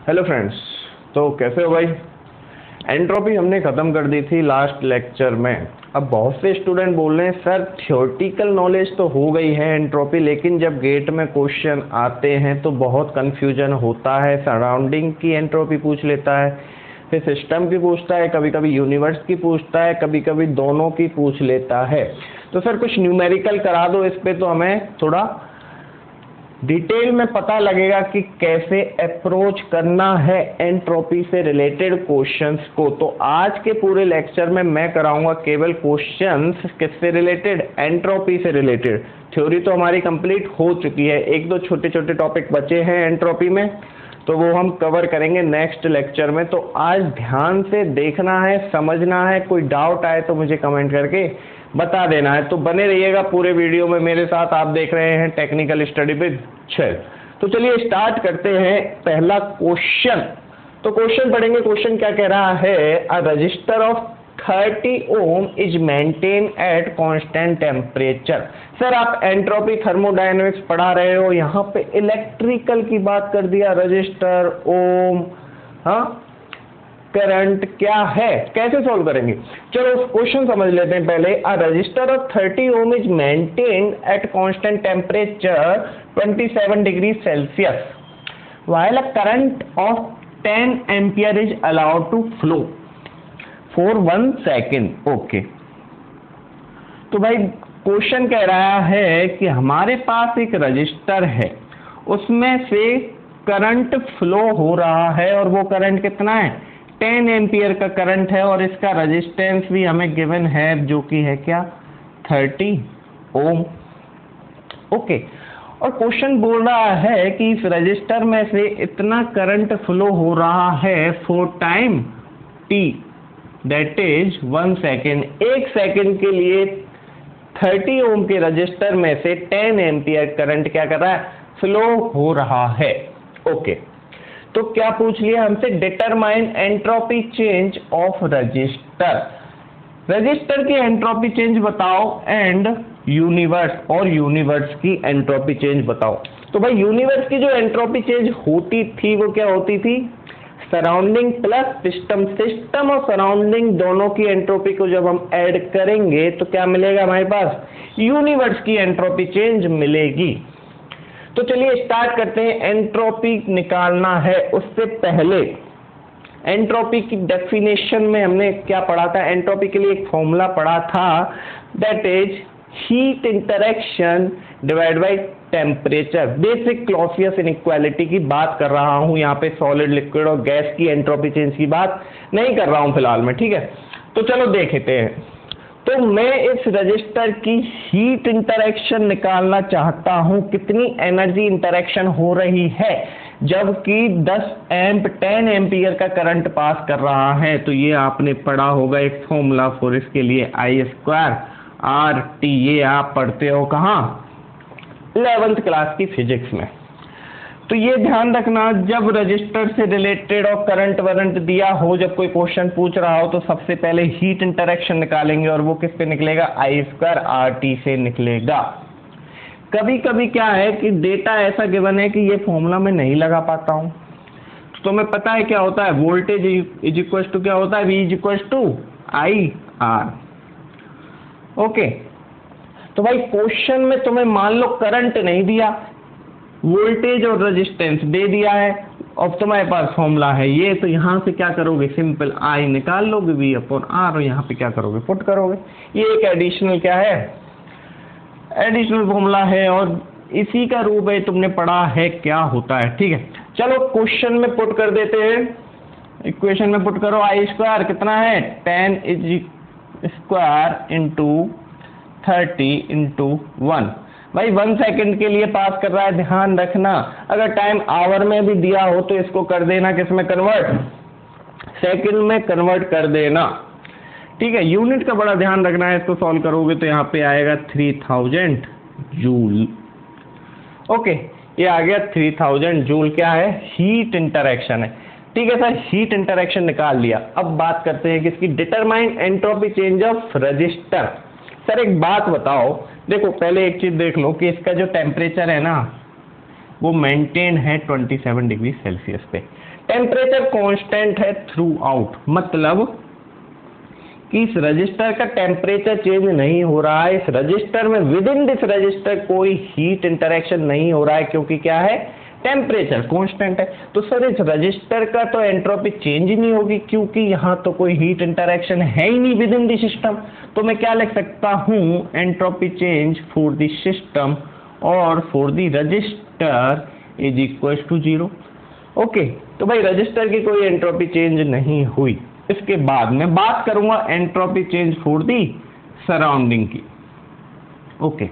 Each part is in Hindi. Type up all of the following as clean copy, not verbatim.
हेलो फ्रेंड्स, तो कैसे हो भाई। एंट्रोपी हमने ख़त्म कर दी थी लास्ट लेक्चर में। अब बहुत से स्टूडेंट बोल रहे हैं सर थ्योरेटिकल नॉलेज तो हो गई है एंट्रोपी, लेकिन जब गेट में क्वेश्चन आते हैं तो बहुत कंफ्यूजन होता है। सराउंडिंग की एंट्रोपी पूछ लेता है, फिर सिस्टम की पूछता है, कभी कभी यूनिवर्स की पूछता है, कभी कभी दोनों की पूछ लेता है। तो सर कुछ न्यूमेरिकल करा दो इस पे, तो हमें थोड़ा डिटेल में पता लगेगा कि कैसे अप्रोच करना है एंट्रोपी से रिलेटेड क्वेश्चंस को। तो आज के पूरे लेक्चर में मैं कराऊंगा केवल क्वेश्चंस किससे रिलेटेड, एंट्रोपी से रिलेटेड। थ्योरी तो हमारी कंप्लीट हो चुकी है, एक दो छोटे छोटे टॉपिक बचे हैं एंट्रोपी में, तो वो हम कवर करेंगे नेक्स्ट लेक्चर में। तो आज ध्यान से देखना है, समझना है। कोई डाउट आए तो मुझे कमेंट करके बता देना है। तो बने रहिएगा पूरे वीडियो में मेरे साथ। आप देख रहे हैं टेक्निकल स्टडी विद चल। तो चलिए स्टार्ट करते हैं पहला क्वेश्चन। तो क्वेश्चन पढ़ेंगे। क्वेश्चन क्या कह रहा है, a resistor of 30 ohm is maintain at constant temperature. Sir आप एंट्रोपी थर्मोडायनेमिक्स पढ़ा रहे हो, यहाँ पे इलेक्ट्रिकल की बात कर दिया, रजिस्टर, ओम, हाँ करंट क्या है, कैसे सॉल्व करेंगे। चलो क्वेश्चन समझ लेते हैं पहले। A resistor of 30 ohm is maintained at constant temperature 27 degree Celsius while a current of 10 ampere is allowed to flow for 1 second। Okay, तो भाई क्वेश्चन कह रहा है कि हमारे पास एक रजिस्टर है, उसमें से करंट फ्लो हो रहा है और वो करंट कितना है, 10 एम्पियर का करंट है, और इसका रेजिस्टेंस भी हमें गिवन है जो कि है क्या, 30 ओम। ओके, और क्वेश्चन बोल रहा है कि इस रजिस्टर में से इतना करंट फ्लो हो रहा है for time t, that is 1 second. 1 second के लिए 30 ओम के रजिस्टर में से 10 एम्पियर करंट क्या कर रहा है, फ्लो हो रहा है। ओके, तो क्या पूछ लिया हमसे, determine entropy change of register. Register की एंट्रोपी चेंज बताओ एंड यूनिवर्स, और यूनिवर्स की एंट्रोपी चेंज बताओ। तो भाई यूनिवर्स की जो एंट्रोपी चेंज होती थी वो क्या होती थी, सराउंडिंग प्लस सिस्टम। सिस्टम और सराउंडिंग दोनों की एंट्रोपी को जब हम ऐड करेंगे तो क्या मिलेगा हमारे पास, यूनिवर्स की एंट्रोपी चेंज मिलेगी। तो चलिए स्टार्ट करते हैं। एंट्रोपी निकालना है, उससे पहले एंट्रोपी की डेफिनेशन में हमने क्या पढ़ा था, एंट्रोपी के लिए एक फॉर्मूला पढ़ा था, that is heat interaction divide by temperature. Basic Clausius inequality की बात कर रहा हूं यहाँ पे, सॉलिड, लिक्विड और गैस की एंट्रोपी चेंज की बात नहीं कर रहा हूं फिलहाल में, ठीक है। तो चलो देखते हैं। तो मैं इस रजिस्टर की हीट इंटरेक्शन निकालना चाहता हूं, कितनी एनर्जी इंटरेक्शन हो रही है, जबकि 10 एम्पियर का करंट पास कर रहा है। तो ये आपने पढ़ा होगा एक फॉर्मूला फॉर इसके लिए, I² RT। ये आप पढ़ते हो कहाँ, 11th क्लास की फिजिक्स में। तो ये ध्यान रखना, जब रजिस्टर से रिलेटेड और करंट वरंट दिया हो, जब कोई क्वेश्चन पूछ रहा हो, तो सबसे पहले हीट इंटरेक्शन निकालेंगे, और वो किस पे निकलेगा, I² RT से निकलेगा। कभी कभी क्या है कि डेटा ऐसा गिवन है कि ये फॉर्मूला मैं नहीं लगा पाता हूँ, तो तुम्हें पता है क्या होता है, वोल्टेज इज इक्वल टू क्या होता है, V is equal to IR। Okay, तो भाई क्वेश्चन में तुम्हें मान लो करंट नहीं दिया, वोल्टेज और रेजिस्टेंस दे दिया है, अब तुम्हारे पास फॉर्मूला है ये, तो यहाँ से क्या करोगे, सिंपल I निकाल लोगे V/R, और यहाँ पे क्या करोगे, पुट करोगे। ये एक एडिशनल क्या है, एडिशनल फॉर्मूला है, और इसी का रूप है, तुमने पढ़ा है क्या होता है, ठीक है। चलो क्वेश्चन में पुट कर देते हैं, इक्वेशन में पुट करो। I² कितना है, 10 स्क्वायर इंटू 30 इंटू 1। भाई 1 सेकेंड के लिए पास कर रहा है, ध्यान रखना। अगर टाइम आवर में भी दिया हो तो इसको कर देना किस में कन्वर्ट, सेकेंड में कन्वर्ट कर देना, ठीक है। यूनिट का बड़ा ध्यान रखना है, इसको सॉल्व करोगे तो यहाँ पे आएगा 3000 जूल। ओके, ये आ गया 3000 जूल। क्या है, हीट इंटरेक्शन है, ठीक है सर। हीट इंटरेक्शन निकाल लिया। अब बात करते हैं किसकी, determine entropy change of register. Sir एक बात बताओ, देखो पहले एक चीज देख लो कि इसका जो टेम्परेचर है ना, वो मेंटेन है 27 डिग्री सेल्सियस पे। टेम्परेचर कांस्टेंट है थ्रू आउट, मतलब कि इस रजिस्टर का टेम्परेचर चेंज नहीं हो रहा है, इस रजिस्टर में विद इन दिस रजिस्टर कोई हीट इंटरेक्शन नहीं हो रहा है, क्योंकि क्या है, टेम्परेचर कांस्टेंट है। तो सर इस रजिस्टर का तो एंट्रोपी चेंज ही नहीं होगी, क्योंकि यहाँ तो कोई हीट इंटरेक्शन है ही नहीं विद इन द सिस्टम। तो मैं क्या लिख सकता हूँ, entropy change for the system और for the resistor is equal to 0। Okay, तो भाई रजिस्टर की कोई एंट्रोपी चेंज नहीं हुई। इसके बाद मैं बात करूंगा entropy change for the surrounding की। ओके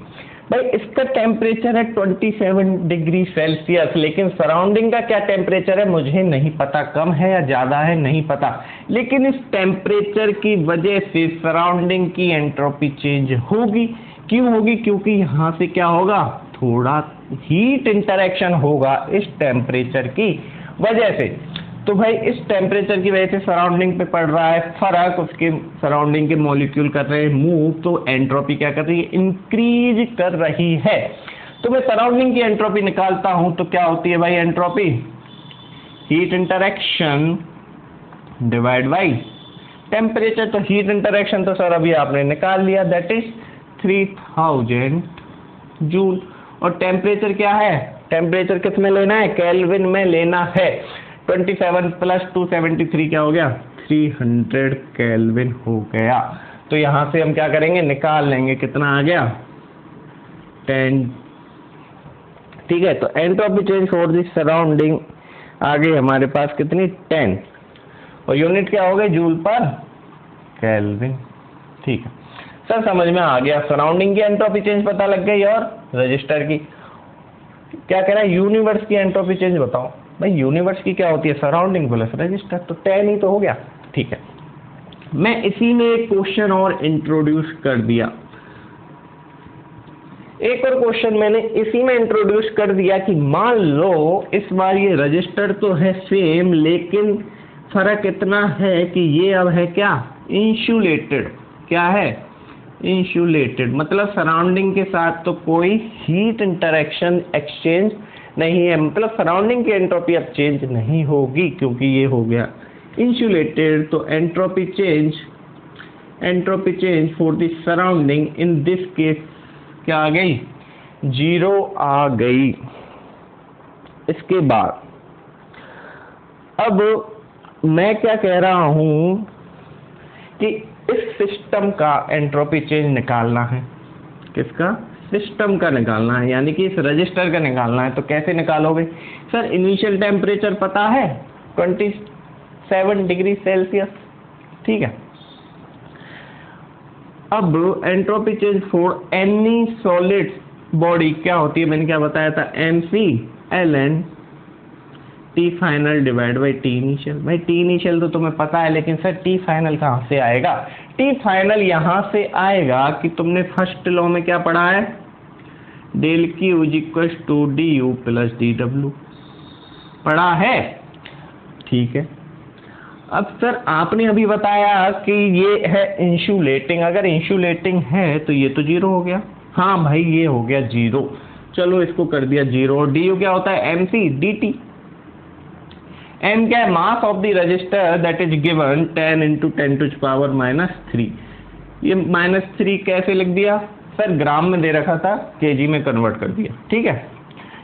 भाई, इसका टेम्परेचर है 27 डिग्री सेल्सियस, लेकिन सराउंडिंग का क्या टेम्परेचर है मुझे नहीं पता, कम है या ज़्यादा है नहीं पता, लेकिन इस टेम्परेचर की वजह से सराउंडिंग की एंट्रोपी चेंज होगी। क्यों होगी, क्योंकि यहाँ से क्या होगा, थोड़ा हीट इंटरेक्शन होगा इस टेम्परेचर की वजह से। तो भाई इस टेम्परेचर की वजह से सराउंडिंग पे पड़ रहा है फर्क, उसके सराउंडिंग के मॉलिक्यूल कर रहे हैं मूव, तो एंट्रोपी क्या कर रही है, इंक्रीज कर रही है। तो मैं सराउंडिंग की एंट्रोपी निकालता हूं तो क्या होती है भाई, entropy heat interaction divide by temperature. तो हीट इंटरेक्शन तो सर अभी आपने निकाल लिया, दैट इज 3000 जूल। और टेम्परेचर क्या है, टेम्परेचर किस में लेना है, केल्विन में लेना है। 27 प्लस 273 क्या हो गया, 300 केल्विन हो गया। तो यहां से हम क्या करेंगे, निकाल लेंगे, कितना आ गया, 10। ठीक है, तो entropy change for the surrounding आ गई हमारे पास कितनी, 10, और यूनिट क्या हो गए, जूल पर केल्विन। ठीक है सर, समझ में आ गया, सराउंडिंग की एंट्रोपी चेंज पता लग गई और रजिस्टर की। क्या कह रहा है, यूनिवर्स की एंट्रोपी चेंज बताओ। भाई यूनिवर्स की क्या होती है, सराउंडिंग प्लस रजिस्टर, तो 10 ही तो हो गया। ठीक है, मैं इसी में एक क्वेश्चन और इंट्रोड्यूस कर दिया, एक और क्वेश्चन मैंने इसी में इंट्रोड्यूस कर दिया कि मान लो इस बार ये रजिस्टर तो है सेम, लेकिन फर्क इतना है कि ये अब है क्या, इंसुलेटेड। क्या है, इंसुलेटेड, मतलब सराउंडिंग के साथ तो कोई हीट इंटरेक्शन एक्सचेंज नहीं है, मतलब सराउंडिंग की एंट्रोपी अब चेंज नहीं होगी क्योंकि ये हो गया इंसुलेटेड। तो entropy change for the surrounding in this case क्या आ गई, 0 आ गई। इसके बाद अब मैं क्या कह रहा हूं कि इस सिस्टम का एंट्रोपी चेंज निकालना है, किसका, सिस्टम का निकालना है, यानी कि इस रजिस्टर का निकालना है। तो कैसे निकालोगे सर, इनिशियल टेम्परेचर पता है 27 डिग्री सेल्सियस। ठीक है, अब entropy change for any solid body क्या होती है, मैंने क्या बताया था, mc/ln T final divide by T initial. भाई T इनिशियल तो तुम्हें पता है, लेकिन सर T फाइनल कहाँ से आएगा, T फाइनल यहाँ से आएगा कि तुमने फर्स्ट लॉ में क्या पढ़ा है, del Q is equal to DU plus DW पढ़ा है। ठीक है, अब सर आपने अभी बताया कि ये है इंसुलेटिंग, अगर इंसुलेटिंग है तो ये तो 0 हो गया। हाँ भाई ये हो गया 0, चलो इसको कर दिया 0। और DU क्या होता है, mc/dt। m क्या है, mass of the register, that is given 10 × 10⁻³ ये -3 कैसे लिख दिया सर, ग्राम में दे रखा था, kg में कन्वर्ट कर दिया। ठीक है,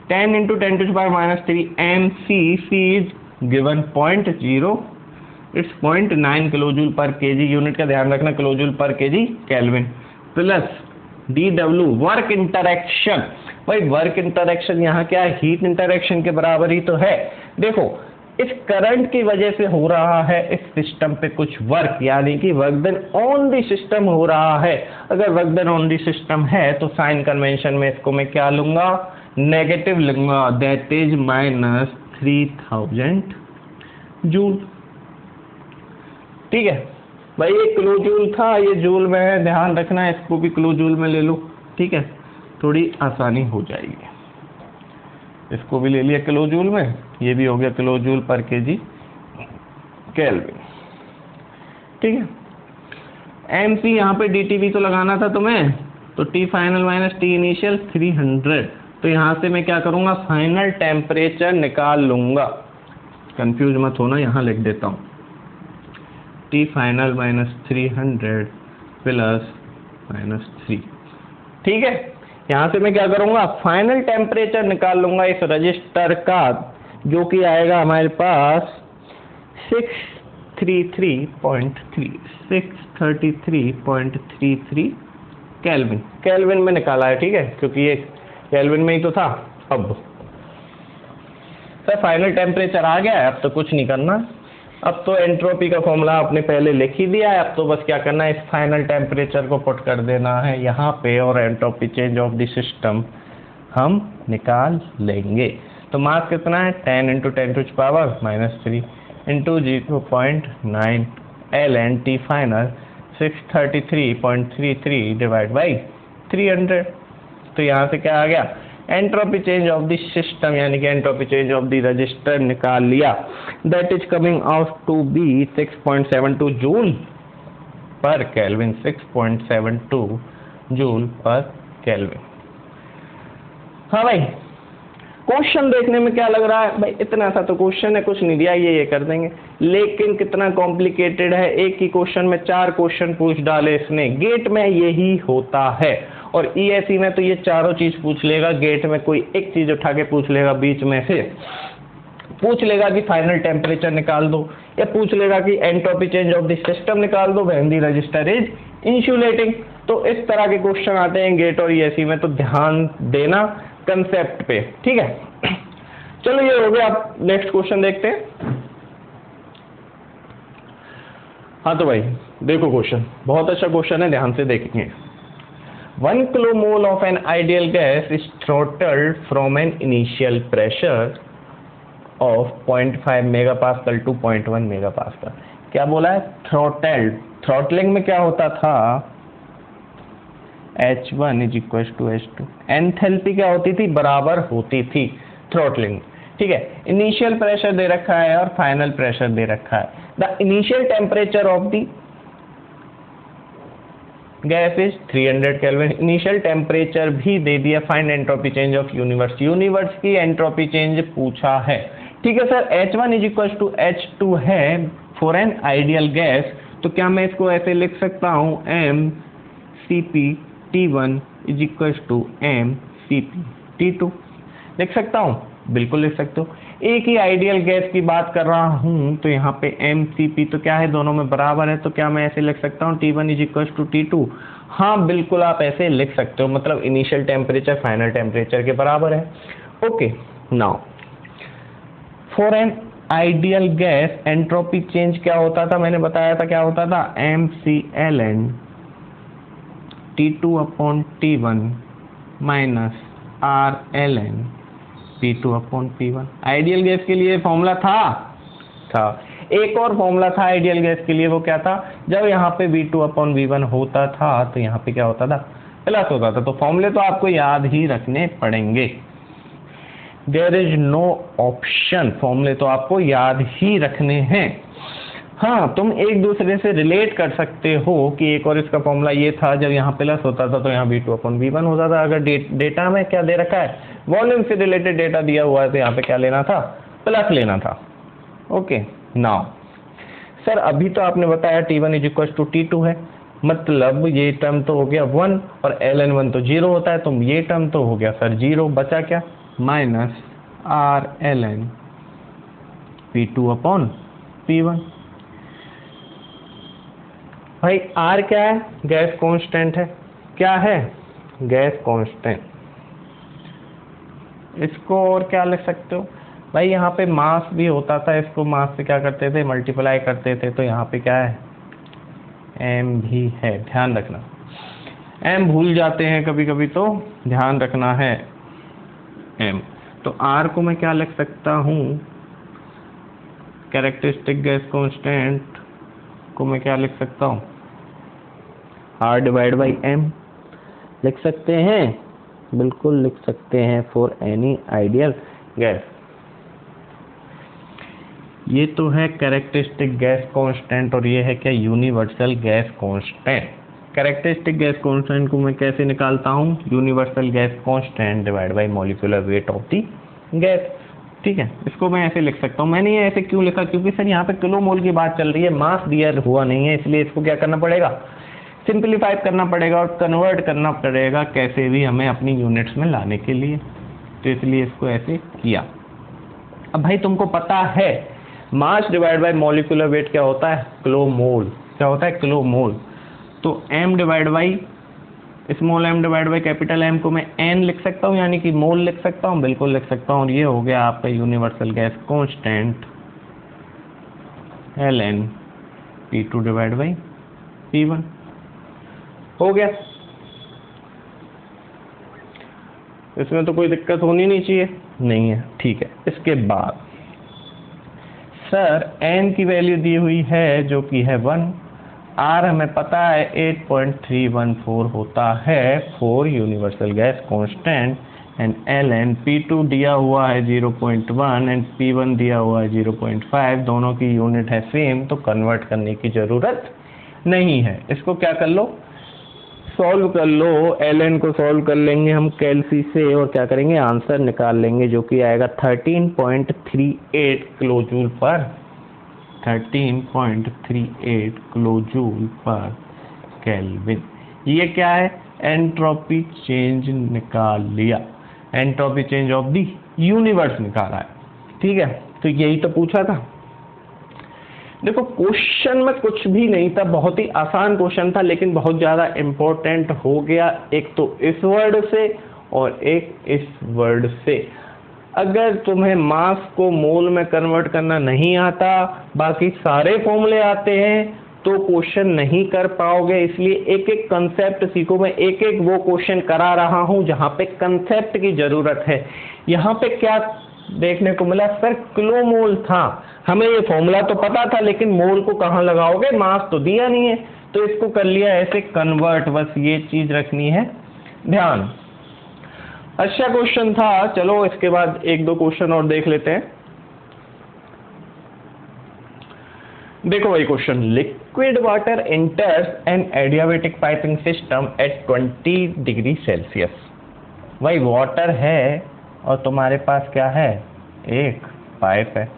10 × 10⁻³ mc, c is given 0.0, it's 0.9 kilojoule पर kg, यूनिट का ध्यान रखना किलोजूल पर kg kelvin, plus dw work interaction. भाई वर्क इंटरेक्शन यहाँ क्या है, हीट इंटरेक्शन के बराबर ही तो है। देखो इस करंट की वजह से हो रहा है इस सिस्टम पे कुछ वर्क, यानी कि work done on the system हो रहा है। अगर work done on the system है तो साइन कन्वेंशन में इसको मैं क्या लूंगा, नेगेटिव लूंगा, दैट इज -3000 जूल। ठीक है भाई, ये किलो जूल था, ये जूल में है, ध्यान रखना है, इसको भी किलो जूल में ले लो। ठीक है, थोड़ी आसानी हो जाएगी। इसको भी ले लिया किलो जूल में, ये भी हो गया किलो जूल पर kg केल्विन। ठीक है, mc यहाँ पे dt भी तो लगाना था तुम्हें, तो T final minus T initial 300। तो यहाँ से मैं क्या करूँगा, फाइनल टेम्परेचर निकाल लूँगा। कंफ्यूज मत होना, यहाँ लिख देता हूँ T final minus 300 plus minus 3। ठीक है, यहाँ से मैं क्या करूँगा, फाइनल टेम्परेचर निकाल लूँगा इस रजिस्टर का, जो कि आएगा हमारे पास 633.33 केल्विन। केल्विन में निकाला है, ठीक है, क्योंकि ये केल्विन में ही तो था। अब सर फाइनल टेम्परेचर आ गया है, अब तो कुछ नहीं करना, अब तो एंट्रोपी का फॉर्मूला आपने पहले लिख ही दिया है, अब तो बस क्या करना है, इस फाइनल टेम्परेचर को पुट कर देना है यहाँ पे और entropy change of the system हम निकाल लेंगे। तो मास कितना है, 10 × 10⁻³ into 0.9 ln T final 633.33 divide by 300। तो यहाँ से क्या आ गया, entropy change of the system यानी कि entropy change of the register निकाल लिया, that is coming out to be 6.72 joule per kelvin. 6.72 joule per kelvin. हाँ भाई, क्वेश्चन देखने में क्या लग रहा है भाई, इतना सा तो क्वेश्चन है, कुछ नहीं दिया, ये कर देंगे, लेकिन कितना कॉम्प्लिकेटेड है। एक ही क्वेश्चन में 4 क्वेश्चन पूछ डाले इसने। गेट में यही होता है, और ईएसई में तो ये चारों चीज पूछ लेगा, गेट में कोई एक चीज उठा के पूछ लेगा, बीच में से पूछ लेगा कि फाइनल टेम्परेचर निकाल दो, या पूछ लेगा कि entropy change of the system निकाल दो when the resistor is insulating. तो इस तरह के क्वेश्चन आते हैं गेट और ईएसई में, तो ध्यान देना कंसेप्ट पे, ठीक है। चलो ये हो गया, आप नेक्स्ट क्वेश्चन देखते हैं। हाँ तो भाई देखो, क्वेश्चन बहुत अच्छा क्वेश्चन है, ध्यान से देखेंगे। 1 kilomole of an ideal gas is throttled from an initial pressure of 0.5 megapascal to 0.1 megapascal। क्या बोला है, throttled। थ्रॉटलिंग में क्या होता था, H1 = H2। एंथैल्पी क्या होती थी, बराबर होती थी थ्रॉटलिंग, ठीक है। इनिशियल प्रेशर दे रखा है और फाइनल प्रेशर दे रखा है। The initial temperature of the gas is 300 kelvin. Initial temperature भी दे दिया। Find entropy change of universe. Universe की एंट्रोपी चेंज पूछा है, ठीक है सर। H1 = H2 है फॉर एन आइडियल गैस, तो क्या मैं इसको ऐसे लिख सकता हूं, mCpT1 = mCpT2 लिख सकता हूं, बिल्कुल लिख सकते हो। एक ही आइडियल गैस की बात कर रहा हूं, तो यहाँ पे mCp तो क्या है, दोनों में बराबर है, तो क्या मैं ऐसे लिख सकता हूँ T1 = T2। हाँ बिल्कुल आप ऐसे लिख सकते हो, मतलब इनिशियल टेम्परेचर फाइनल टेम्परेचर के बराबर है। Okay, now for an ideal gas entropy change क्या होता था, मैंने बताया था क्या होता था, mCln T2/T1 minus Rln P2/P1। Ideal gas के लिए फॉर्मूला था। एक और फॉर्मूला था आइडियल गैस के लिए, वो क्या था, जब यहाँ पे V2/V1 होता था तो यहाँ पे क्या होता था, प्लस होता था। तो फॉर्मूले तो आपको याद ही रखने पड़ेंगे, देयर इज नो ऑप्शन, फॉर्मूले तो आपको याद ही रखने हैं। हाँ, तुम एक दूसरे से रिलेट कर सकते हो कि एक और इसका फॉर्मूला ये था, जब यहाँ प्लस होता था तो यहाँ V2/V1 होता था। अगर डेटा में क्या दे रखा है, वॉल्यूम से रिलेटेड डेटा दिया हुआ है, तो यहाँ पे क्या लेना था, प्लस लेना था। ओके, नाउ सर अभी तो आपने बताया T1 = T2 है, मतलब ये टर्म तो हो गया 1 और ln1 तो 0 होता है, तो ये टर्म तो हो गया सर 0, बचा क्या, माइनस Rln P2/P1। भाई R क्या है, गैस कांस्टेंट है, क्या है, गैस कांस्टेंट। इसको और क्या लिख सकते हो भाई, यहाँ पे मास भी होता था, इसको मास से क्या करते थे, मल्टीप्लाई करते थे, तो यहाँ पे क्या है, m भी है, ध्यान रखना। m भूल जाते हैं कभी कभी, तो ध्यान रखना है m। तो R को मैं क्या लिख सकता हूँ, कैरेक्टरिस्टिक गैस कांस्टेंट को मैं क्या लिख सकता हूँ, R/m लिख सकते हैं, बिल्कुल लिख सकते हैं, फॉर एनी आइडियल गैस। ये तो है कैरेक्टरिस्टिक गैस कांस्टेंट, और ये है क्या, universal gas constant. Characteristic gas constant को मैं कैसे निकालता हूँ, universal gas constant divide by molecular weight of the gas, ठीक है, इसको मैं ऐसे लिख सकता हूँ। मैंने ये ऐसे क्यों लिखा, क्योंकि सर यहाँ पे किलो मोल की बात चल रही है, मास दिया हुआ नहीं है, इसलिए इसको क्या करना पड़ेगा, सिंपलीफाई करना पड़ेगा और कन्वर्ट करना पड़ेगा कैसे भी हमें अपनी यूनिट्स में लाने के लिए, तो इसलिए इसको ऐसे किया। अब भाई तुमको पता है mass divide by molecular weight क्या होता है, किलो मोल, क्या होता है, किलो मोल। तो m divide by small m divide by capital M को मैं n लिख सकता हूँ, यानी कि मोल लिख सकता हूँ, बिल्कुल लिख सकता हूँ। और ये हो गया आपका universal gas constant ln P2 divide by P1 हो गया। इसमें तो कोई दिक्कत होनी नहीं चाहिए, नहीं है, ठीक है। इसके बाद सर n की वैल्यू दी हुई है जो कि है 1, R हमें पता है 8.314 होता है for universal gas constant, and ln P2 दिया हुआ है 0.1 एंड P1 दिया हुआ है 0.5, दोनों की यूनिट है सेम, तो कन्वर्ट करने की ज़रूरत नहीं है। इसको क्या कर लो, सॉल्व कर लो, ln को सॉल्व कर लेंगे हम कैलसी से और क्या करेंगे, आंसर निकाल लेंगे जो कि आएगा 13.38 किलो जूल पर 13.38 किलो जूल पर केल्विन। ये क्या है, एंट्रोपी चेंज निकाल लिया, entropy change of the universe निकाला है, ठीक है। तो यही तो पूछा था। देखो क्वेश्चन में कुछ भी नहीं था, बहुत ही आसान क्वेश्चन था, लेकिन बहुत ज़्यादा इम्पोर्टेंट हो गया, एक तो इस वर्ड से और एक इस वर्ड से। अगर तुम्हें मास को मोल में कन्वर्ट करना नहीं आता, बाकी सारे फॉर्मूले आते हैं, तो क्वेश्चन नहीं कर पाओगे। इसलिए एक एक कंसेप्ट सीखो। मैं एक एक वो क्वेश्चन करा रहा हूं जहां पे कंसेप्ट की जरूरत है। यहाँ पे क्या देखने को मिला, सर किलो मोल था, हमें ये फॉर्मूला तो पता था, लेकिन मोल को कहाँ लगाओगे, मास तो दिया नहीं है, तो इसको कर लिया ऐसे कन्वर्ट, बस ये चीज रखनी है ध्यान। अच्छा क्वेश्चन था, चलो इसके बाद एक दो क्वेश्चन और देख लेते हैं। देखो भाई question, liquid water enters an adiabatic piping system at 20 degree Celsius. भाई वाटर है और तुम्हारे पास क्या है, एक पाइप है,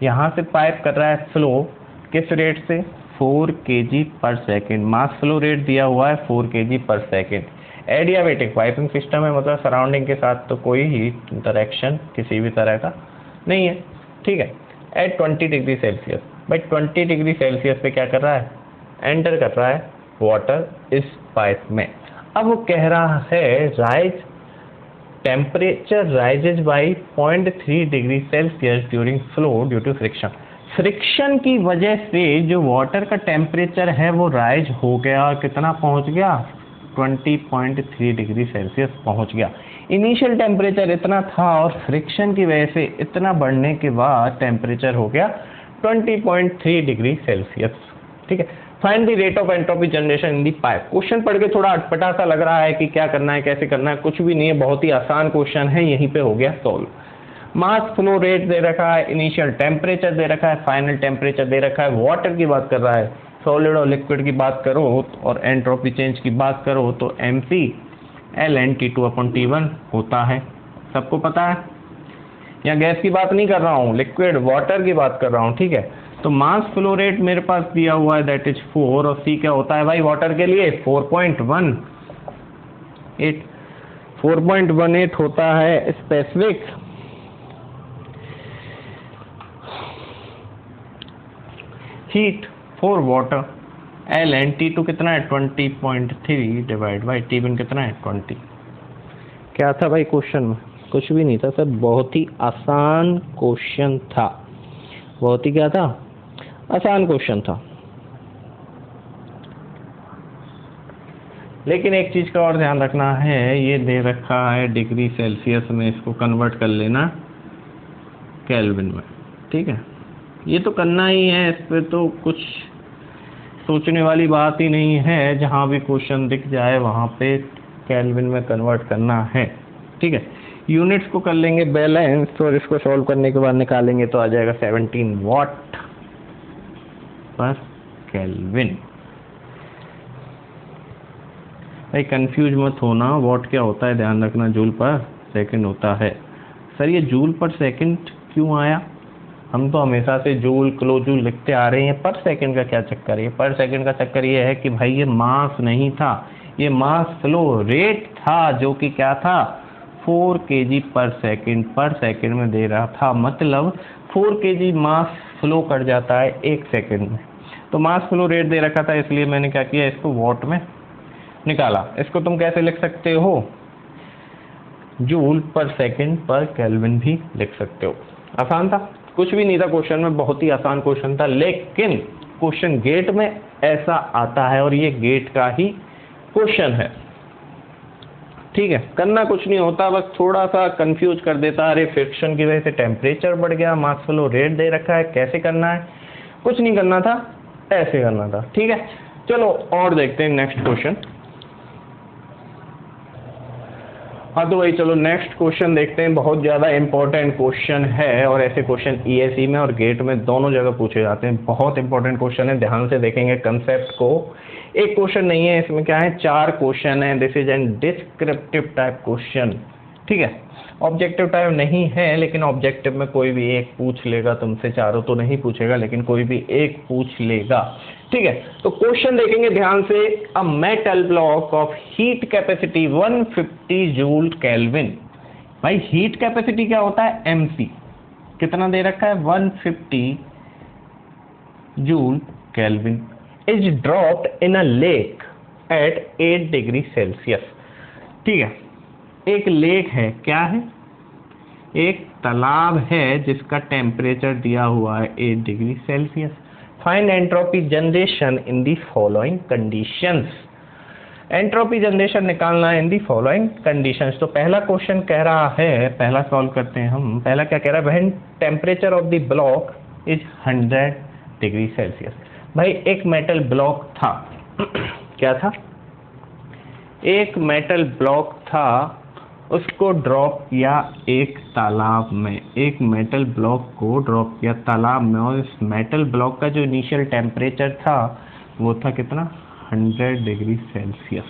यहाँ से पाइप कर रहा है फ्लो, किस रेट से, 4 kg पर सेकेंड, मास फ्लो रेट दिया हुआ है 4 kg पर सेकेंड। एडियाबेटिक पाइपिंग सिस्टम है, मतलब सराउंडिंग के साथ तो कोई ही इंटरेक्शन किसी भी तरह का नहीं है, ठीक है। एट 20 डिग्री सेल्सियस, भाई 20 डिग्री सेल्सियस पे क्या कर रहा है, एंटर कर रहा है वाटर इस पाइप में। अब वो कह रहा है rise temperature rises by 0.3 degree Celsius during flow due to friction. Friction की वजह से जो वाटर का टेम्परेचर है वो राइज हो गया, कितना पहुंच गया, 20.3 डिग्री सेल्सियस पहुंच गया। इनिशियल टेम्परेचर इतना था और फ्रिक्शन की वजह से इतना बढ़ने के बाद टेम्परेचर हो गया 20.3 डिग्री सेल्सियस, ठीक है। Find the rate of entropy generation in the pipe. Question पढ़ के थोड़ा अटपटा सा लग रहा है कि क्या करना है, कैसे करना है, कुछ भी नहीं है, बहुत ही आसान क्वेश्चन है, यहीं पे हो गया सॉल्व। मास फ्लो रेट दे रखा है, इनिशियल टेम्परेचर दे रखा है, फाइनल टेम्परेचर दे रखा है, वाटर की बात कर रहा है, सॉलिड और लिक्विड की बात करो और एंट्रोपी चेंज की बात करो तो mc ln T2/T1 होता है, सबको पता है। यहाँ गैस की बात नहीं कर रहा हूँ, लिक्विड वाटर की बात कर रहा हूँ, ठीक है। तो मास फ्लो रेट मेरे पास दिया हुआ है दैट इज 4, और c क्या होता है भाई वाटर के लिए 4.18 होता है specific heat for water. ln T2 कितना है 20.3 डिवाइड बाई T1 कितना है 20। क्या था भाई क्वेश्चन में, कुछ भी नहीं था सर, बहुत ही आसान क्वेश्चन था, बहुत ही क्या था, आसान क्वेश्चन था। लेकिन एक चीज का और ध्यान रखना है, ये दे रखा है डिग्री सेल्सियस में, इसको कन्वर्ट कर लेना केल्विन में, ठीक है। ये तो करना ही है, इस पे तो कुछ सोचने वाली बात ही नहीं है, जहाँ भी क्वेश्चन दिख जाए वहाँ पे केल्विन में कन्वर्ट करना है, ठीक है। यूनिट्स को कर लेंगे बैलेंस और इसको सॉल्व करने के बाद निकालेंगे तो आ जाएगा 17 वाट पर केल्विन। भाई कंफ्यूज मत होना, वाट क्या होता है ध्यान रखना, जूल पर सेकंड होता है। सर ये जूल पर सेकंड क्यों आया? हम तो हमेशा से जूल किलो जूल लिखते आ रहे हैं, पर सेकंड का क्या चक्कर है? पर सेकंड का चक्कर ये है कि भाई ये मास नहीं था, ये मास फ्लो रेट था, जो कि क्या था 4 kg पर सेकंड में दे रहा था। मतलब 4 kg मास फ्लो कर जाता है 1 सेकंड में। तो मास फ्लो रेट दे रखा था, इसलिए मैंने क्या किया, इसको वॉट में निकाला। इसको तुम कैसे लिख सकते हो? जूल पर सेकंड पर केल्विन भी लिख सकते हो। आसान था, कुछ भी नहीं था क्वेश्चन में, बहुत ही आसान क्वेश्चन था, लेकिन क्वेश्चन गेट में ऐसा आता है और ये गेट का ही क्वेश्चन है। ठीक है, करना कुछ नहीं होता, बस थोड़ा सा कंफ्यूज कर देता, अरे फ्रिक्शन की वजह से टेम्परेचर बढ़ गया, मास फ्लो रेट दे रखा है, कैसे करना है? कुछ नहीं करना था, ऐसे करना था। ठीक है, चलो और देखते हैं नेक्स्ट क्वेश्चन। हाँ तो भाई चलो नेक्स्ट क्वेश्चन देखते हैं। बहुत ज़्यादा इंपॉर्टेंट क्वेश्चन है और ऐसे क्वेश्चन ईएसई में और गेट में दोनों जगह पूछे जाते हैं। बहुत इंपॉर्टेंट क्वेश्चन है, ध्यान से देखेंगे कंसेप्ट को। एक क्वेश्चन नहीं है, इसमें क्या है, 4 क्वेश्चन है। This is an descriptive type question. ठीक है, ऑब्जेक्टिव टाइप नहीं है, लेकिन ऑब्जेक्टिव में कोई भी एक पूछ लेगा तुमसे, चारों तो नहीं पूछेगा, लेकिन कोई भी एक पूछ लेगा। ठीक है, तो क्वेश्चन देखेंगे ध्यान से। A metal block of heat capacity 150 joule kelvin. भाई हीट कैपेसिटी क्या होता है? एमसी। कितना दे रखा है? 150 joule kelvin is dropped in a lake at 8 degree Celsius. ठीक है, एक लेक है, क्या है? एक तालाब है जिसका टेम्परेचर दिया हुआ है 8 degree Celsius. Find entropy generation in the following conditions. Entropy generation निकालना है इन दी फॉलोइंग कंडीशंस। तो पहला क्वेश्चन कह रहा है, पहला सॉल्व करते हैं हम। पहला क्या कह रहा है? When temperature of the block is 100 degree Celsius. भाई एक मेटल ब्लॉक था क्या था? एक मेटल ब्लॉक था, उसको ड्रॉप किया एक तालाब में। एक मेटल ब्लॉक को ड्रॉप किया तालाब में, और इस मेटल ब्लॉक का जो इनिशियल टेम्परेचर था वो था कितना? 100 डिग्री सेल्सियस।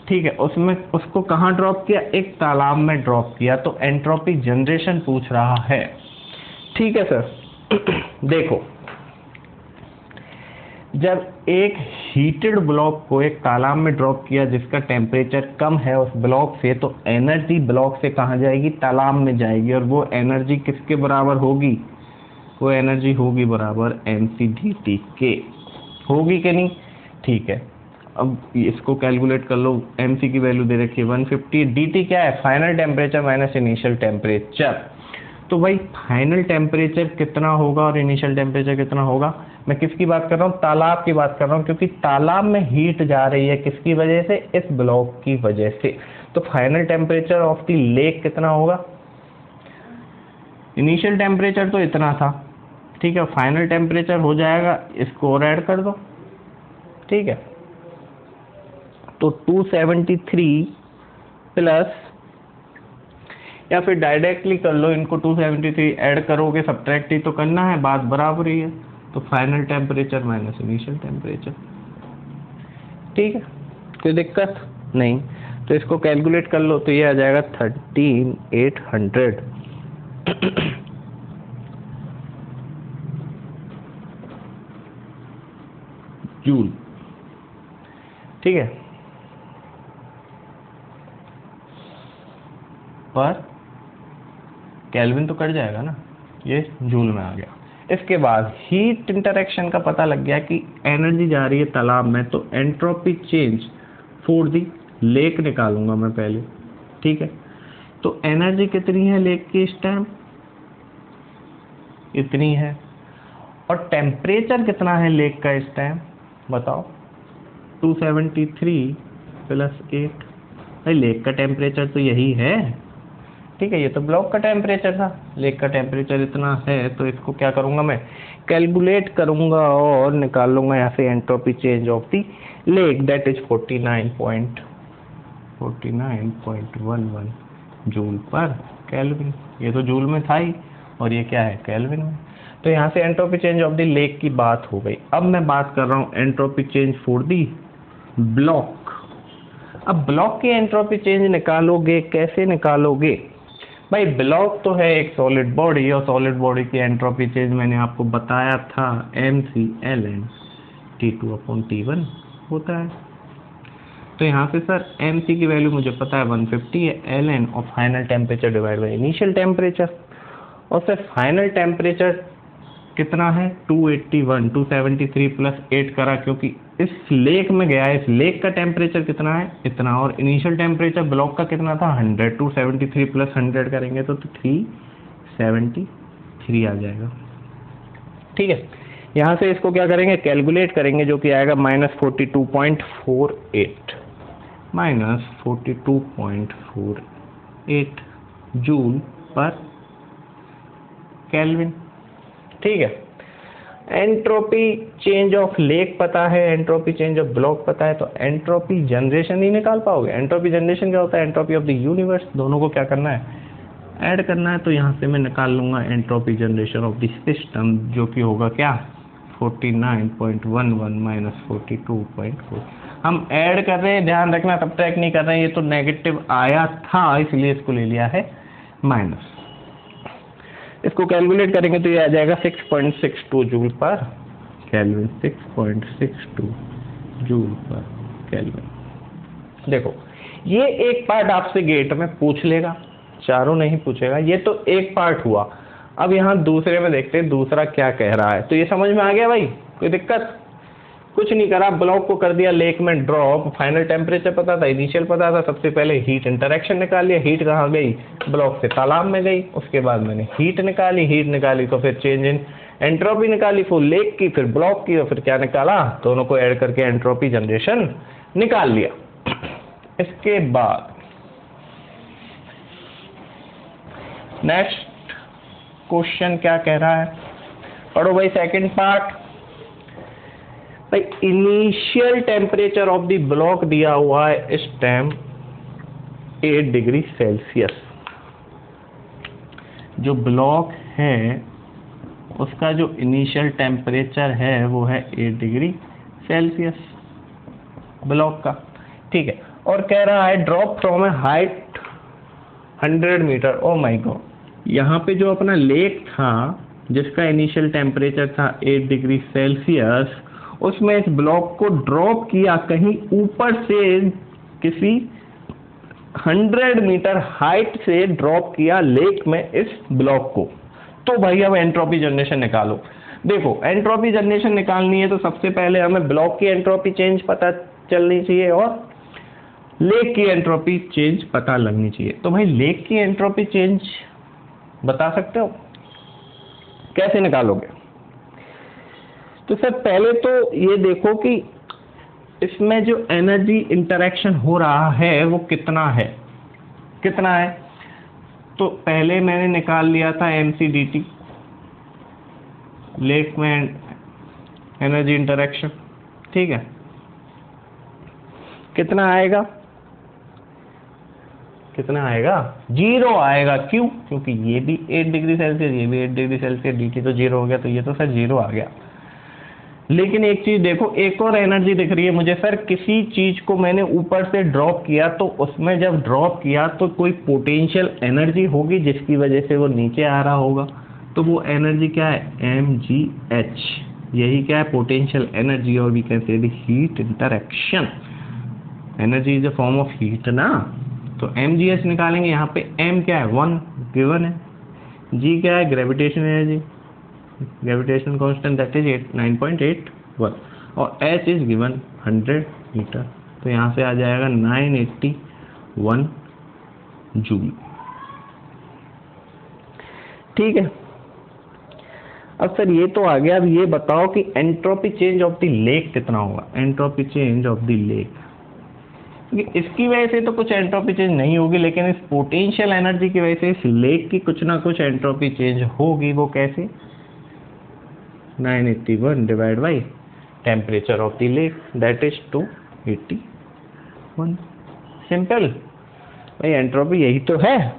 ठीक है, उसमें उसको कहाँ ड्रॉप किया? एक तालाब में ड्रॉप किया। तो एंट्रोपी जनरेशन पूछ रहा है। ठीक है सर देखो, जब एक हीटेड ब्लॉक को एक तालाब में ड्रॉप किया जिसका टेम्परेचर कम है उस ब्लॉक से, तो एनर्जी ब्लॉक से कहाँ जाएगी? तालाब में जाएगी। और वो एनर्जी किसके बराबर होगी? वो एनर्जी होगी बराबर mc/dt के। होगी कि नहीं? ठीक है, अब इसको कैलकुलेट कर लो। mc की वैल्यू दे रखी है 150, dt क्या है? Final temperature minus initial temperature. तो भाई फाइनल टेम्परेचर कितना होगा और इनिशियल टेम्परेचर कितना होगा? मैं किसकी बात कर रहा हूँ? तालाब की बात कर रहा हूँ, क्योंकि तालाब में हीट जा रही है किसकी वजह से? इस ब्लॉक की वजह से। तो final temperature of the lake कितना होगा? इनिशियल टेम्परेचर तो इतना था, ठीक है, फाइनल टेम्परेचर हो जाएगा, इसको और ऐड कर दो। ठीक है, तो 273 प्लस, या फिर डायरेक्टली कर लो इनको, 273 ऐड करोगे, सब्ट्रैक्ट ही तो करना है, बात बराबर ही है। तो final temperature minus initial temperature. ठीक है, कोई दिक्कत नहीं। तो इसको कैलकुलेट कर लो, तो ये आ जाएगा 13800 जूल। ठीक है, पर केल्विन तो कट जाएगा ना, ये जूल में आ गया। इसके बाद हीट इंटरेक्शन का पता लग गया कि एनर्जी जा रही है तालाब में, तो entropy change for the lake निकालूंगा मैं पहले। ठीक है, तो एनर्जी कितनी है लेक की इस टाइम? इतनी है। और टेम्परेचर कितना है लेक का इस टाइम? बताओ। 273 प्लस 8। भाई लेक का टेम्परेचर तो यही है। ठीक है, ये तो ब्लॉक का टेम्परेचर था, लेक का टेम्परेचर इतना है। तो इसको क्या करूंगा मैं? कैलकुलेट करूंगा और निकाल लूंगा यहाँ से entropy change of the lake, that is 49.11 joule per kelvin. ये तो जूल में था ही, और ये क्या है? केल्विन में। तो यहाँ से entropy change of the lake की बात हो गई। अब मैं बात कर रहा हूँ entropy change for the block. अब ब्लॉक की एंट्रोपी चेंज निकालोगे, कैसे निकालोगे? भाई ब्लॉक तो है एक सॉलिड बॉडी, और सॉलिड बॉडी की एंट्रोपी चेंज मैंने आपको बताया था mc/ln T2/T1 होता है। तो यहाँ से सर mc की वैल्यू मुझे पता है 150 है, ln और final temperature divide by initial temperature. और सर फाइनल टेम्परेचर कितना है 281, 273 प्लस 8 करा, क्योंकि इस लेक में गया है, इस लेक का टेम्परेचर कितना है इतना, और इनिशियल टेम्परेचर ब्लॉक का कितना था 100, 273 प्लस 100 करेंगे तो 373 आ जाएगा। ठीक है, यहाँ से इसको क्या करेंगे कैलकुलेट करेंगे, जो कि आएगा -42.48 -42.48 जूल पर केल्विन। ठीक है, एंट्रोपी चेंज ऑफ लेक पता है, एंट्रोपी चेंज ऑफ ब्लॉक पता है, तो एंट्रोपी जनरेशन नहीं निकाल पाओगे। एंट्रोपी जनरेशन क्या होता है, एंट्रोपी ऑफ द यूनिवर्स, दोनों को क्या करना है ऐड करना है। तो यहाँ से मैं निकाल लूँगा entropy generation of the system, जो कि होगा क्या 49.11 -42.4। हम ऐड कर रहे हैं, ध्यान रखना सब्ट्रैक्ट नहीं कर रहे हैं, ये तो नेगेटिव आया था इसलिए इसको ले लिया है माइनस। इसको कैलकुलेट करेंगे तो ये आ जाएगा 6.62 joule per kelvin, 6.62 joule per kelvin. देखो ये एक पार्ट आपसे गेट में पूछ लेगा, चारों नहीं पूछेगा, ये तो एक पार्ट हुआ। अब यहाँ दूसरे में देखते हैं दूसरा क्या कह रहा है। तो ये समझ में आ गया भाई, कोई दिक्कत? कुछ नहीं करा, ब्लॉक को कर दिया लेक में ड्रॉप, फाइनल टेम्परेचर पता था, इनिशियल पता था, सबसे पहले हीट इंटरेक्शन निकाल लिया, हीट कहाँ गई ब्लॉक से तालाब में गई, उसके बाद मैंने हीट निकाली तो फिर चेंज इन एंट्रोपी निकाली, फिर लेक की, फिर ब्लॉक की, और फिर क्या निकाला, दोनों को ऐड करके एंट्रोपी जनरेशन निकाल लिया। इसके बाद नेक्स्ट क्वेश्चन क्या कह रहा है, पढ़ो भाई सेकंड पार्ट। भाई initial temperature of the block दिया हुआ है इस टाइम 8 डिग्री सेल्सियस। जो ब्लॉक है उसका जो इनिशियल टेम्परेचर है वो है 8 डिग्री सेल्सियस ब्लॉक का। ठीक है, और कह रहा है drop from a height 100 metre. Oh my God, यहाँ पे जो अपना लेक था जिसका इनिशियल टेम्परेचर था 8 डिग्री सेल्सियस, उसमें इस ब्लॉक को ड्रॉप किया कहीं ऊपर से, किसी 100 मीटर हाइट से ड्रॉप किया लेक में इस ब्लॉक को। तो भाई अब एंट्रोपी जनरेशन निकालो। देखो एंट्रोपी जनरेशन निकालनी है तो सबसे पहले हमें ब्लॉक की एंट्रोपी चेंज पता चलनी चाहिए और लेक की एंट्रोपी चेंज पता लगनी चाहिए। तो भाई लेक की एंट्रोपी चेंज बता सकते हो, कैसे निकालोगे? तो सर पहले तो ये देखो कि इसमें जो एनर्जी इंटरेक्शन हो रहा है वो कितना है, तो पहले मैंने निकाल लिया था mc/dt, लेक में एनर्जी इंटरेक्शन। ठीक है, कितना आएगा 0 आएगा। क्यों? क्योंकि ये भी 8 डिग्री सेल्सियस, ये भी 8 डिग्री सेल्सियस, dt तो 0 हो गया, तो ये तो सर 0 आ गया। लेकिन एक चीज देखो, एक और एनर्जी दिख रही है मुझे। सर किसी चीज को मैंने ऊपर से ड्रॉप किया, तो उसमें जब ड्रॉप किया तो कोई पोटेंशियल एनर्जी होगी जिसकी वजह से वो नीचे आ रहा होगा। तो वो एनर्जी क्या है mgh, यही क्या है पोटेंशियल एनर्जी, और we can say the heat interaction. Energy is a form of heat ना, तो mgh निकालेंगे। यहाँ पे m क्या है 1 गिवन है, g क्या है gravitation energy, gravitational constant that is 9.81, और h इज गिवन 100 मीटर। तो यहाँ से आ जाएगा 981 जूल। ठीक है, अब सर ये तो आ गया। अब ये बताओ कि entropy change of the lake कितना होगा। Entropy change of the lake, इसकी वजह से तो कुछ एंट्रोपी चेंज नहीं होगी, लेकिन इस पोटेंशियल एनर्जी की वजह से इस लेक की कुछ ना कुछ एंट्रोपी चेंज होगी। वो कैसे? 981 divide by temperature of the lake that is 281। Simple भाई, एंट्रोपी यही तो है।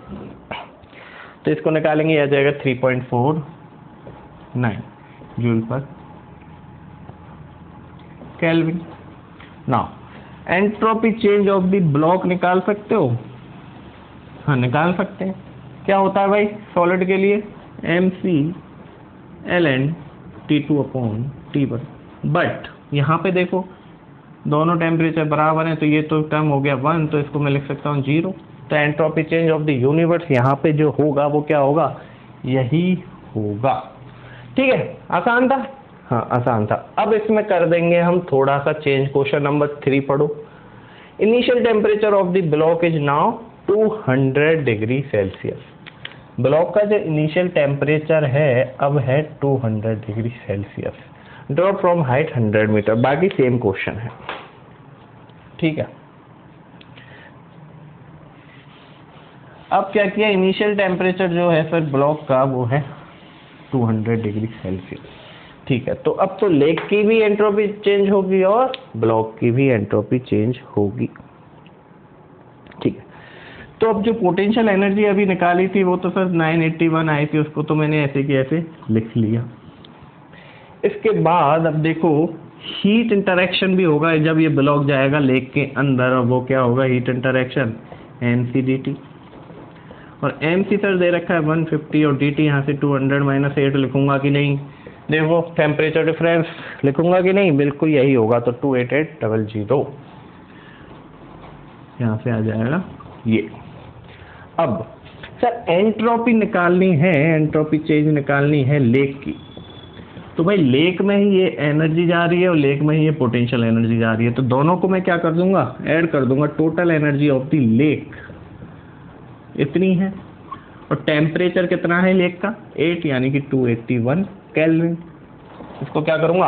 तो इसको निकालेंगे, आ जाएगा 3.49 joule per kelvin. Now entropy change of the block निकाल सकते हो? हाँ निकाल सकते हैं। क्या होता है भाई सॉलिड के लिए mc ln T2/T1, बट यहाँ पे देखो दोनों टेम्परेचर बराबर हैं तो ये तो टर्म हो गया 1, तो इसको मैं लिख सकता हूँ 0। तो entropy change of the universe यहाँ पे जो होगा वो क्या होगा, यही होगा। ठीक है, आसान था, हाँ आसान था। अब इसमें कर देंगे हम थोड़ा सा चेंज। क्वेश्चन नंबर 3 पढ़ो। Initial temperature of the block is now 200 degree Celsius. Block का जो इनिशियल टेम्परेचर है अब है 200 degree Celsius. Draw from height 100 metre. बाकी सेम क्वेश्चन है, ठीक है। अब क्या किया, इनिशियल टेम्परेचर जो है सर ब्लॉक का वो है 200 डिग्री सेल्सियस, ठीक है। तो अब तो लेक की भी एंट्रोपी चेंज होगी और ब्लॉक की भी एंट्रोपी चेंज होगी, ठीक है। तो अब जो पोटेंशियल एनर्जी अभी निकाली थी वो तो सर 981 आई थी, उसको तो मैंने ऐसे की ऐसे लिख लिया। इसके बाद अब देखो हीट इंटरेक्शन भी होगा जब ये ब्लॉक जाएगा लेक के अंदर, और वो क्या होगा, हीट इंटरेक्शन mc/dt। और mc सर दे रखा है 150 और dt यहाँ से 200 - 8 लिखूंगा कि नहीं, देखो टेम्परेचर डिफरेंस लिखूंगा कि नहीं, बिल्कुल यही होगा। तो 28800 यहाँ से आ जाएगा ये। अब सर एंट्रोपी निकालनी है, एंट्रोपी चेंज निकालनी है लेक की, तो भाई लेक में ही ये एनर्जी जा रही है और लेक में ही ये पोटेंशियल एनर्जी जा रही है, तो दोनों को मैं क्या कर दूंगा, ऐड कर दूंगा। Total energy of the lake इतनी है और टेम्परेचर कितना है लेक का 8, यानी कि 281 केल्विन। इसको क्या करूंगा,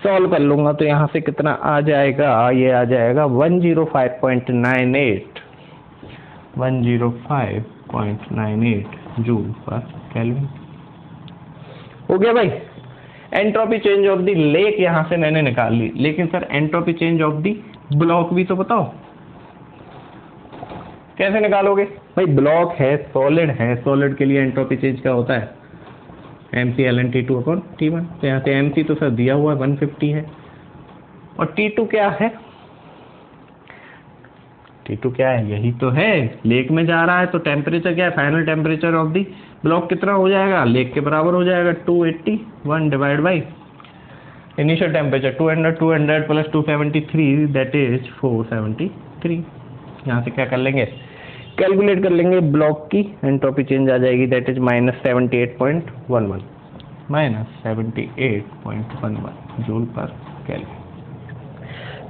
सॉल्व कर लूंगा, तो यहाँ से कितना आ जाएगा, ये आ जाएगा 105.98 जूल पर केल्विन। हो गया भाई। Entropy change of the lake यहाँ से मैंने निकाल ली, लेकिन sir entropy change of the block भी तो बताओ कैसे निकालोगे। भाई ब्लॉक है, सॉलिड है, सॉलिड के लिए एंट्रोपी चेंज क्या होता है mc ln T2/T1। तो यहाँ से mc तो सर दिया हुआ है 150 है, और T2 क्या है, T2 क्या है, यही तो है, लेक में जा रहा है। तो टेम्परेचर क्या है, final temperature of the block कितना हो जाएगा, लेक के बराबर हो जाएगा 281 divide by initial temperature 200 plus 273 that is 473। यहाँ से क्या कर लेंगे, कैलकुलेट कर लेंगे ब्लॉक की एंट्रोपी चेंज आ जाएगी, that is -78.11 joule per kelvin.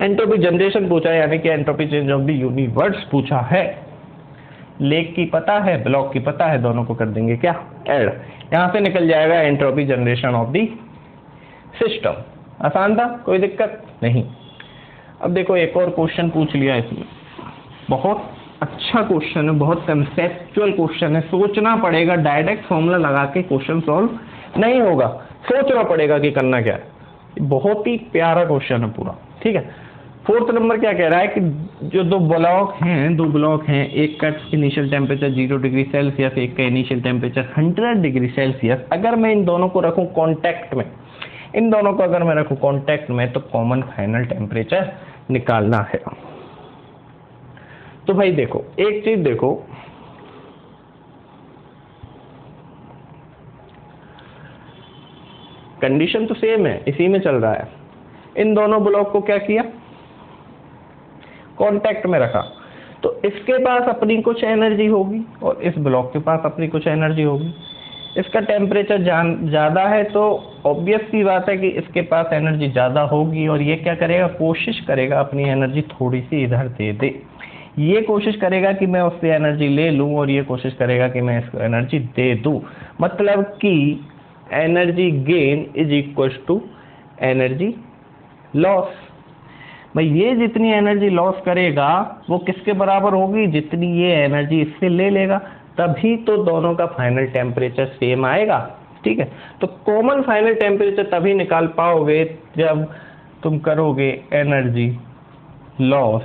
Entropy generation पूछा है, यानी कि entropy change of the universe पूछा है। लेक की पता है, ब्लॉक की पता है, दोनों को कर देंगे क्या, ऐड। यहाँ से निकल जाएगा entropy generation of the system. आसान था, कोई दिक्कत नहीं। अब देखो एक और क्वेश्चन पूछ लिया इसमें, बहुत अच्छा क्वेश्चन है, बहुत कंसेप्चुअल क्वेश्चन है, सोचना पड़ेगा, डायरेक्ट फॉर्मूला लगा के क्वेश्चन सॉल्व नहीं होगा, सोचना पड़ेगा कि करना क्या है। बहुत ही प्यारा क्वेश्चन है पूरा, ठीक है। 4th नंबर क्या कह रहा है कि जो दो ब्लॉक हैं, एक का इनिशियल टेम्परेचर 0 डिग्री सेल्सियस, एक का इनिशियल टेम्परेचर 100 डिग्री सेल्सियस। अगर मैं इन दोनों को रखूं कांटेक्ट में, इन दोनों को अगर मैं रखूं कांटेक्ट में, तो कॉमन फाइनल टेम्परेचर निकालना है। तो भाई देखो एक चीज देखो, कंडीशन तो सेम है, इसी में चल रहा है। इन दोनों ब्लॉक को क्या किया, कांटेक्ट में रखा, तो इसके पास अपनी कुछ एनर्जी होगी और इस ब्लॉक के पास अपनी कुछ एनर्जी होगी। इसका टेम्परेचर ज़्यादा है तो ऑब्वियस सी बात है कि इसके पास एनर्जी ज़्यादा होगी, और ये क्या करेगा, कोशिश करेगा अपनी एनर्जी थोड़ी सी इधर दे दे। ये कोशिश करेगा कि मैं उससे एनर्जी ले लूँ, और ये कोशिश करेगा कि मैं इसको एनर्जी दे दूँ। मतलब कि energy gain is equal to energy loss. भाई ये जितनी एनर्जी लॉस करेगा वो किसके बराबर होगी, जितनी ये एनर्जी इससे ले लेगा, तभी तो दोनों का फाइनल टेम्परेचर सेम आएगा, ठीक है। तो कॉमन फाइनल टेम्परेचर तभी निकाल पाओगे जब तुम करोगे energy loss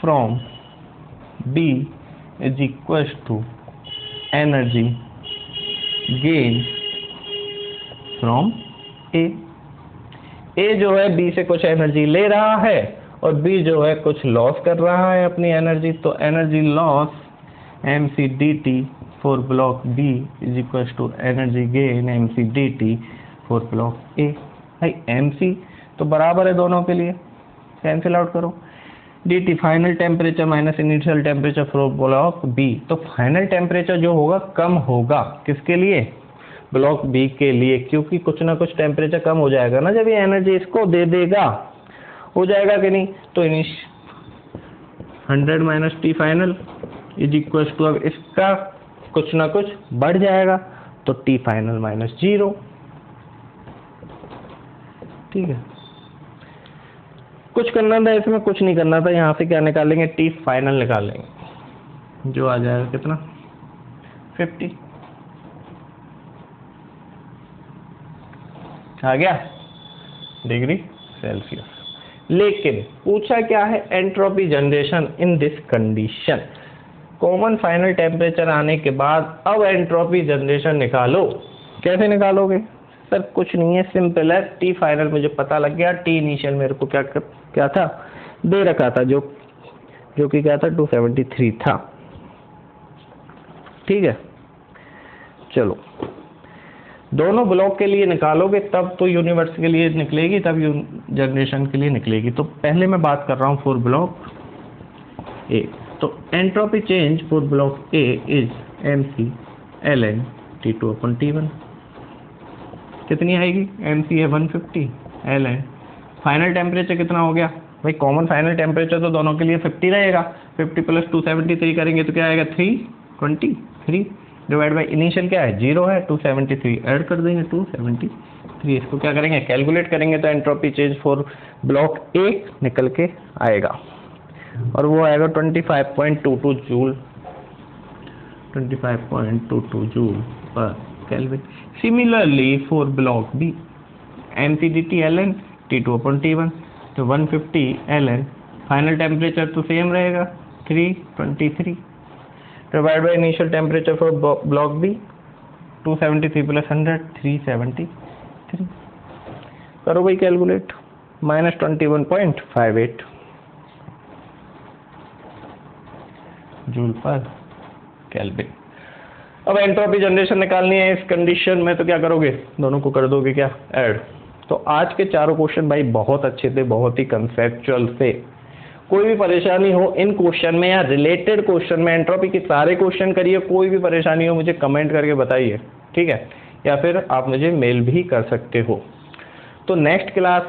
from B is equal to energy gain from A जो है B से कुछ एनर्जी ले रहा है और B जो है कुछ लॉस कर रहा है अपनी एनर्जी, तो energy loss mc/dt for block B is equals to energy gain mc/dt for block A। भाई mc तो बराबर है दोनों के लिए, कैंसिल आउट करो। dt final temperature minus initial temperature for block B, तो फाइनल टेम्परेचर जो होगा कम होगा किसके लिए, ब्लॉक B के लिए, क्योंकि कुछ ना कुछ टेम्परेचर कम हो जाएगा ना जब ये एनर्जी इसको दे देगा, हो जाएगा कि नहीं। तो 100 minus T final is equal to, अब इसका कुछ ना कुछ बढ़ जाएगा तो टी फाइनल माइनस 0। ठीक है, कुछ करना था इसमें, कुछ नहीं करना था। यहाँ से क्या निकालेंगे, टी फाइनल निकालेंगे, जो आ जाएगा कितना 50 आ गया डिग्री सेल्सियस। लेकिन पूछा क्या है, entropy generation in this condition. Common final temperature आने के बाद अब एंट्रोपी जनरेशन निकालो। कैसे निकालोगे सर, कुछ नहीं है, सिंपल है। टी फाइनल मुझे पता लग गया, टी इनिशियल मेरे को क्या था दे रखा था, जो कि क्या था 273 था। ठीक है, चलो दोनों ब्लॉक के लिए निकालोगे तब तो यूनिवर्स के लिए निकलेगी, तब जनरेशन के लिए निकलेगी। तो पहले मैं बात कर रहा हूँ फॉर ब्लॉक ए। तो entropy change for block A is mc ln T2/T1। कितनी आएगी, mc है 150 ln फाइनल टेम्परेचर कितना हो गया भाई, कॉमन फाइनल टेम्परेचर तो दोनों के लिए 50 रहेगा, 50 प्लस 273 करेंगे तो क्या आएगा 323 डिवाइड बाई इनिशियल क्या है 0 है, 273 ऐड कर देंगे 273। इसको क्या करेंगे, कैलकुलेट करेंगे तो entropy change for block A निकल के आएगा और वो आएगा 25.22 joule, 25.22 joule per kelvin. Similarly for block B mc/dt ln T2/T1, तो 150 ln फाइनल टेम्परेचर तो सेम रहेगा 323 divide by initial temperature for block B 273 plus 100 373। करो भाई calculate, minus 21.58 joule per kelvin. अब एंट्रोपी जनरेशन निकालनी है इस कंडीशन में, तो क्या करोगे, दोनों को कर दोगे क्या ऐड। तो आज के चारों क्वेश्चन भाई बहुत अच्छे थे, बहुत ही कंसेप्चुअल थे। कोई भी परेशानी हो इन क्वेश्चन में या रिलेटेड क्वेश्चन में, एंट्रोपी के सारे क्वेश्चन करिए, कोई भी परेशानी हो मुझे कमेंट करके बताइए, ठीक है, या फिर आप मुझे मेल भी कर सकते हो। तो नेक्स्ट क्लास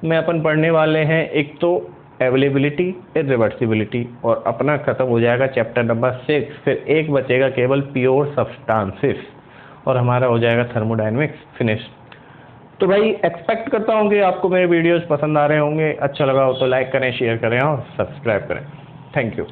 में अपन पढ़ने वाले हैं एक तो अवेलेबिलिटी, इरिवर्सिबिलिटी, और अपना खत्म हो जाएगा चैप्टर नंबर 6। फिर एक बचेगा केवल प्योर सब्सटेंसेस और हमारा हो जाएगा थर्मोडायनेमिक्स फिनिश। तो भाई एक्सपेक्ट करता हूँ कि आपको मेरे वीडियोस पसंद आ रहे होंगे, अच्छा लगा हो तो लाइक करें, शेयर करें और सब्सक्राइब करें। Thank you.